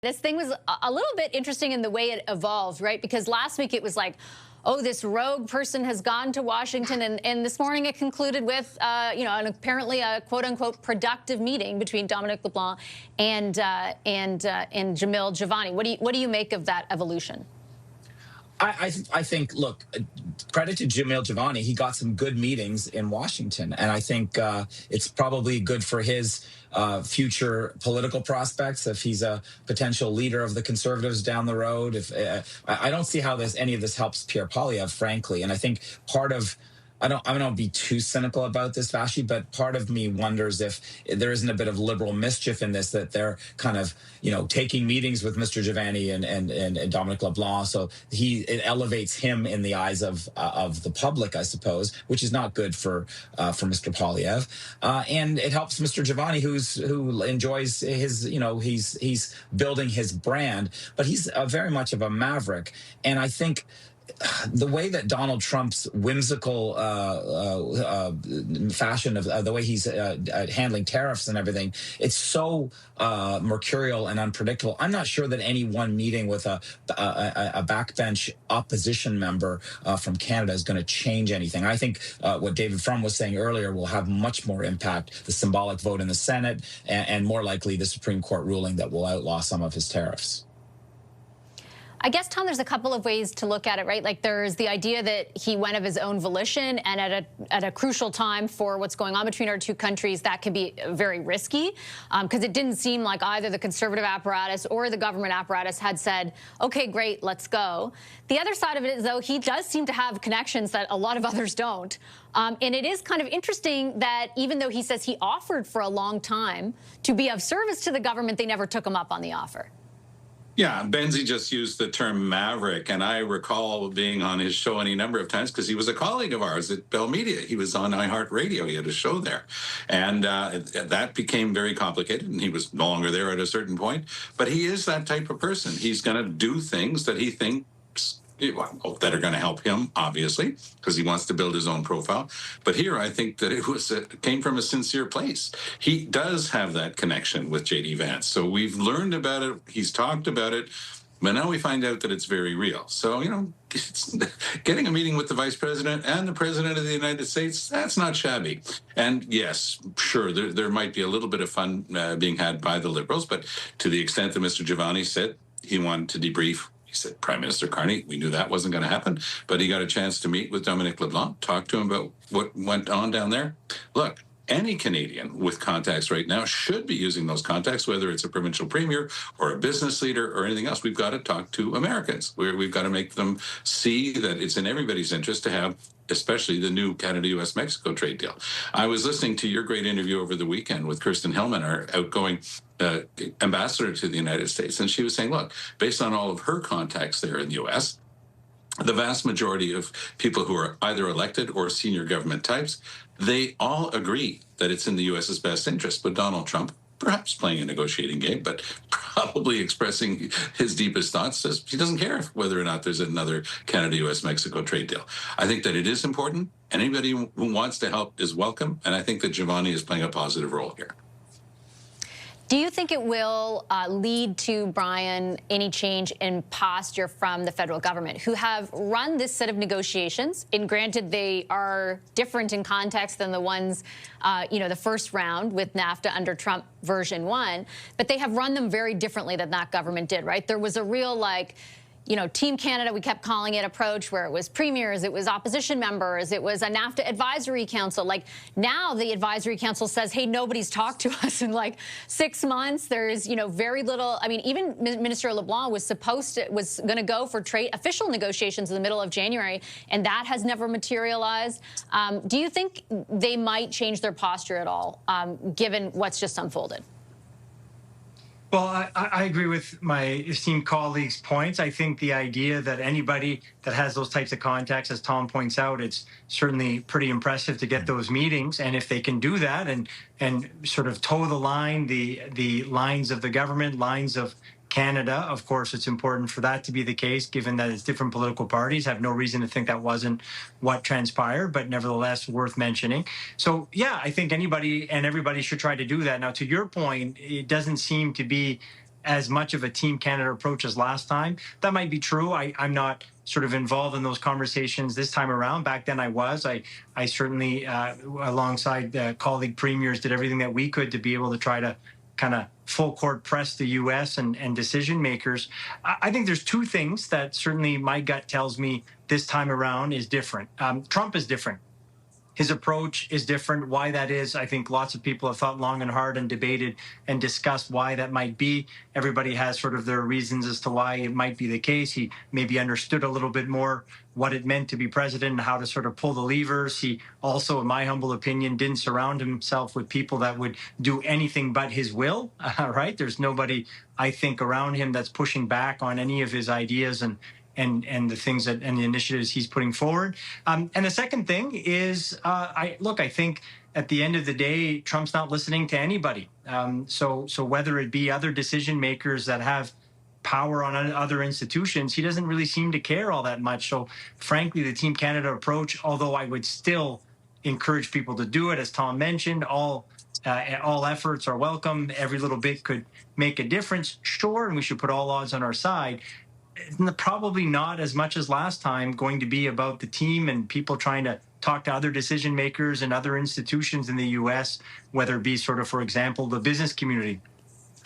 This thing was a little bit interesting in the way it evolved, right? Because last week it was like, oh, this rogue person has gone to Washington, and this morning it concluded with, apparently a quote-unquote productive meeting between Dominic LeBlanc and Jamil Jivani. What do you make of that evolution? I think, look, credit to Jamil Jivani. He got some good meetings in Washington, and I think it's probably good for his future political prospects if he's a potential leader of the Conservatives down the road. If I don't see how any of this helps Pierre Poilievre, frankly, and I think part of I don't be too cynical about this, Vashi, but part of me wonders if there isn't a bit of liberal mischief in this, that they're kind of, taking meetings with Mr. Jivani and Dominic LeBlanc. So it elevates him in the eyes of the public, I suppose, which is not good for Mr. Poilievre. And it helps Mr. Jivani, who enjoys his, he's building his brand, but he's very much of a maverick. And I think the way that Donald Trump's whimsical fashion of the way he's handling tariffs and everything, it's so mercurial and unpredictable. I'm not sure that any one meeting with a backbench opposition member from Canada is going to change anything. I think what David Frum was saying earlier will have much more impact, the symbolic vote in the Senate, and more likely the Supreme Court ruling that will outlaw some of his tariffs. I guess, Tom, there's a couple of ways to look at it, right? Like, there's the idea that he went of his own volition, and at a crucial time for what's going on between our two countries, that could be very risky, because it didn't seem like either the conservative apparatus or the government apparatus had said, okay, great, let's go. The other side of it is, though, he does seem to have connections that a lot of others don't. And it is kind of interesting that even though he says he offered for a long time to be of service to the government, they never took him up on the offer. Yeah, Benzie just used the term maverick, and I recall being on his show any number of times because he was a colleague of ours at Bell Media. He was on iHeartRadio. He had a show there, and that became very complicated, and he was no longer there at a certain point. But he is that type of person. He's going to do things that he thinks that are going to help him, obviously, because he wants to build his own profile. But here, I think that it came from a sincere place. He does have that connection with JD Vance. So we've learned about it. He's talked about it. But now we find out that it's very real. So, getting a meeting with the vice president and the president of the United States, that's not shabby. And yes, sure, there might be a little bit of fun being had by the Liberals. But to the extent that Mr. Jivani said he wanted to debrief, he said, Prime Minister Carney, we knew that wasn't going to happen, but he got a chance to meet with Dominic LeBlanc, talk to him about what went on down there. Look, any Canadian with contacts right now should be using those contacts, whether it's a provincial premier or a business leader or anything else. We've got to talk to Americans. We've got to make them see that it's in everybody's interest to have, especially the new Canada-US-Mexico trade deal. I was listening to your great interview over the weekend with Kirsten Hillman, our outgoing ambassador to the United States, and she was saying, look, based on all of her contacts there in the U.S., the vast majority of people who are either elected or senior government types, they all agree that it's in the U.S.'s best interest. But Donald Trump, perhaps playing a negotiating game, but probably expressing his deepest thoughts, says he doesn't care whether or not there's another Canada-US-Mexico trade deal. I think that it is important. Anybody who wants to help is welcome, and I think that Jivani is playing a positive role here. Do you think it will lead to, Brian, any change in posture from the federal government, who have run this set of negotiations? And granted, they are different in context than the ones, the first round with NAFTA under Trump version 1, but they have run them very differently than that government did, right? There was a real, Team Canada, we kept calling it, approach where it was premiers, it was opposition members, it was a NAFTA advisory council. Like, now the advisory council says, hey, nobody's talked to us in 6 months. There's, very little. I mean, even Minister LeBlanc was going to go for official negotiations in the middle of January, and that has never materialized. Do you think they might change their posture at all, given what's just unfolded? Well, I agree with my esteemed colleague's points. I think the idea that anybody that has those types of contacts, as Tom points out, it's certainly pretty impressive to get those meetings. And if they can do that and sort of toe the line, the lines of the government, lines of Canada, of course, it's important for that to be the case, given that it's different political parties. I have no reason to think that wasn't what transpired, but nevertheless worth mentioning. So, yeah, I think anybody and everybody should try to do that. Now, to your point, it doesn't seem to be as much of a Team Canada approach as last time. That might be true. I'm not sort of involved in those conversations this time around. Back then I was. I certainly, alongside colleague premiers, did everything that we could to be able to try to kind of full court press the U.S. and decision makers. I think there's two things that certainly my gut tells me this time around is different. Trump is different. His approach is different. Why that is, I think lots of people have thought long and hard and debated and discussed why that might be. Everybody has sort of their reasons as to why it might be the case. He maybe understood a little bit more what it meant to be president and how to sort of pull the levers. He also, in my humble opinion, didn't surround himself with people that would do anything but his will, right? There's nobody, I think, around him that's pushing back on any of his ideas and the things that and the initiatives he's putting forward. And the second thing is, I think at the end of the day, Trump's not listening to anybody. So whether it be other decision makers that have power on other institutions, he doesn't really seem to care all that much. So frankly, the Team Canada approach, although I would still encourage people to do it, as Tom mentioned, all efforts are welcome. Every little bit could make a difference, sure, and we should put all odds on our side. Probably not as much as last time going to be about the team and people trying to talk to other decision makers and other institutions in the U.S., whether it be sort of, for example, the business community.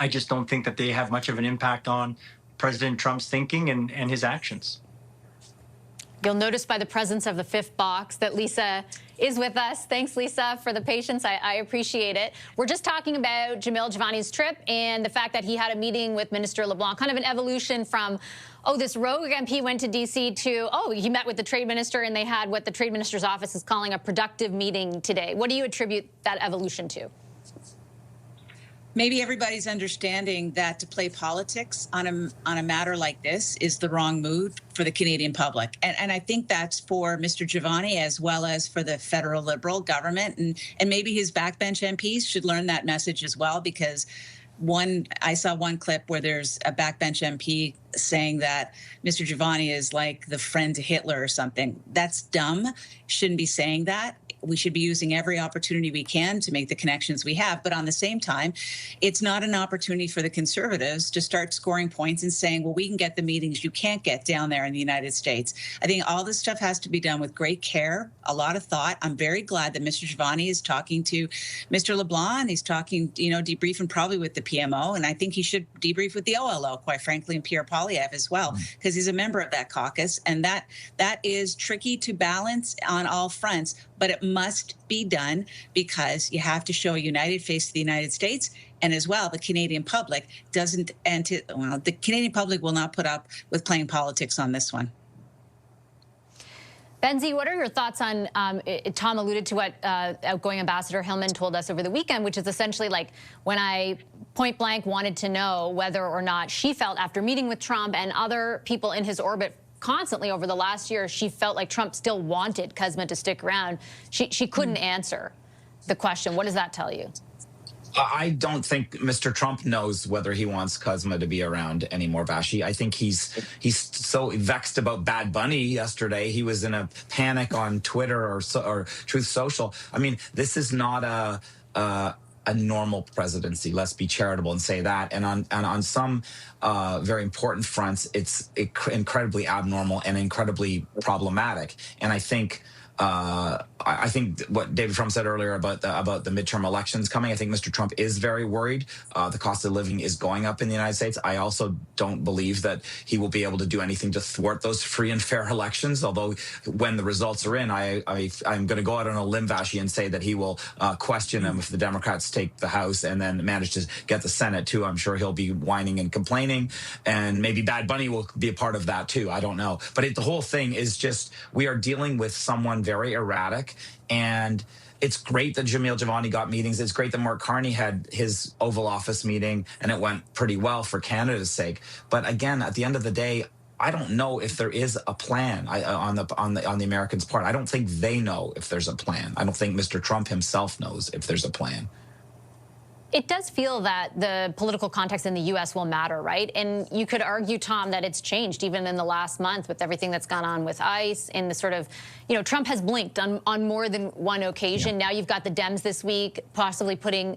I just don't think that they have much of an impact on President Trump's thinking and his actions. You'll notice by the presence of the fifth box that Lisa is with us. Thanks, Lisa, for the patience. I appreciate it. We're just talking about Jamil Jivani's trip and the fact that he had a meeting with Minister LeBlanc, kind of an evolution from, oh, this rogue MP went to D.C. to, oh, he met with the trade minister and they had what the trade minister's office is calling a productive meeting today. What do you attribute that evolution to? Maybe everybody's understanding that to play politics on a matter like this is the wrong move for the Canadian public. And I think that's for Mr. Jivani as well as for the federal Liberal government. And maybe his backbench MPs should learn that message as well, because I saw one clip where there's a backbench MP saying that Mr. Jivani is like the friend to Hitler or something. That's dumb. Shouldn't be saying that. We should be using every opportunity we can to make the connections we have. But on the same time, it's not an opportunity for the Conservatives to start scoring points and saying, well, we can get the meetings you can't get down there in the United States. I think all this stuff has to be done with great care, a lot of thought. I'm very glad that Mr. Jivani is talking to Mr. LeBlanc. He's talking, debriefing probably with the PMO. And I think he should debrief with the OLO, quite frankly, and Pierre Poilievre as well, because he's a member of that caucus. And that is tricky to balance on all fronts. But it must be done because you have to show a united face to the United States, and as well, the Canadian public the Canadian public will not put up with playing politics on this one. Benzie, what are your thoughts on, Tom alluded to what outgoing Ambassador Hillman told us over the weekend, which is essentially like when I point blank wanted to know whether or not she felt after meeting with Trump and other people in his orbit constantly over the last year, she felt like Trump still wanted CUSMA to stick around. She couldn't answer the question. What does that tell you? I don't think Mr. Trump knows whether he wants CUSMA to be around anymore, Vashi. I think he's so vexed about Bad Bunny yesterday. He was in a panic on Twitter or Truth Social. I mean, this is not a normal presidency. Let's be charitable and say that. And on some very important fronts, it's incredibly abnormal and incredibly problematic. And I think what David Trump said earlier about the midterm elections coming, I think Mr. Trump is very worried. The cost of living is going up in the United States. I also don't believe that he will be able to do anything to thwart those free and fair elections, although when the results are in, I'm going to go out on a limb, Vashi, and say that he will question them if the Democrats take the House and then manage to get the Senate too. I'm sure he'll be whining and complaining, and maybe Bad Bunny will be a part of that too. I don't know. But the whole thing is just, we are dealing with someone very erratic, and it's great that Jamil Jivani got meetings. It's great that Mark Carney had his Oval Office meeting, and it went pretty well for Canada's sake. But again, at the end of the day, I don't know if there is a plan on the Americans' part. I don't think they know if there's a plan. I don't think Mr. Trump himself knows if there's a plan. It does feel that the political context in the U.S. will matter, right? And you could argue, Tom, that it's changed even in the last month with everything that's gone on with ICE and the sort of, you know, Trump has blinked on more than one occasion. Yeah. Now you've got the Dems this week possibly putting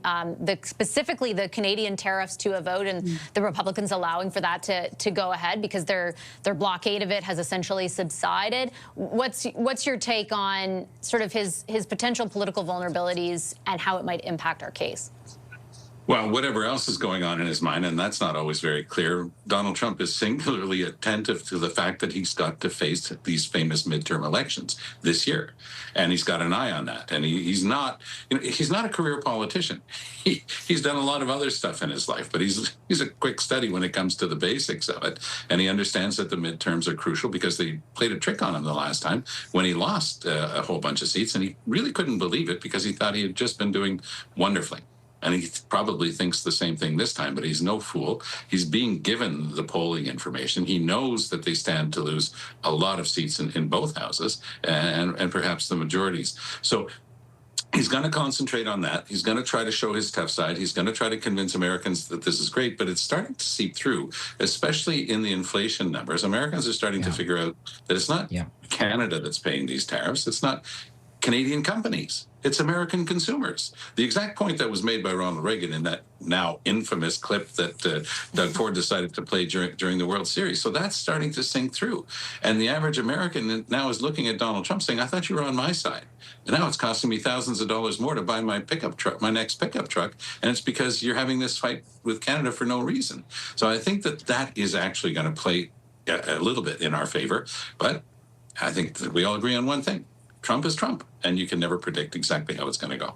specifically the Canadian tariffs to a vote, and the Republicans allowing for that to go ahead because their blockade of it has essentially subsided. What's your take on sort of his potential political vulnerabilities and how it might impact our case? Well, whatever else is going on in his mind, and that's not always very clear, Donald Trump is singularly attentive to the fact that he's got to face these famous midterm elections this year. And he's got an eye on that. And he's not, you know, he's not a career politician. He's done a lot of other stuff in his life, but he's a quick study when it comes to the basics of it. And he understands that the midterms are crucial because they played a trick on him the last time when he lost a whole bunch of seats. And he really couldn't believe it because he thought he had just been doing wonderfully. And he probably thinks the same thing this time, but he's no fool. He's being given the polling information. He knows that they stand to lose a lot of seats in both houses and perhaps the majorities. So he's going to concentrate on that. He's going to try to show his tough side. He's going to try to convince Americans that this is great, but it's starting to seep through, especially in the inflation numbers. Americans are starting to figure out that it's not Canada that's paying these tariffs. It's not Canadian companies. It's American consumers. The exact point that was made by Ronald Reagan in that now infamous clip that Doug Ford decided to play during the World Series. So that's starting to sink through. And the average American now is looking at Donald Trump saying, I thought you were on my side. And now it's costing me thousands of dollars more to buy my pickup truck, my next pickup truck. And it's because you're having this fight with Canada for no reason. So I think that is actually going to play a little bit in our favor. But I think that we all agree on one thing. Trump is Trump, and you can never predict exactly how it's going to go.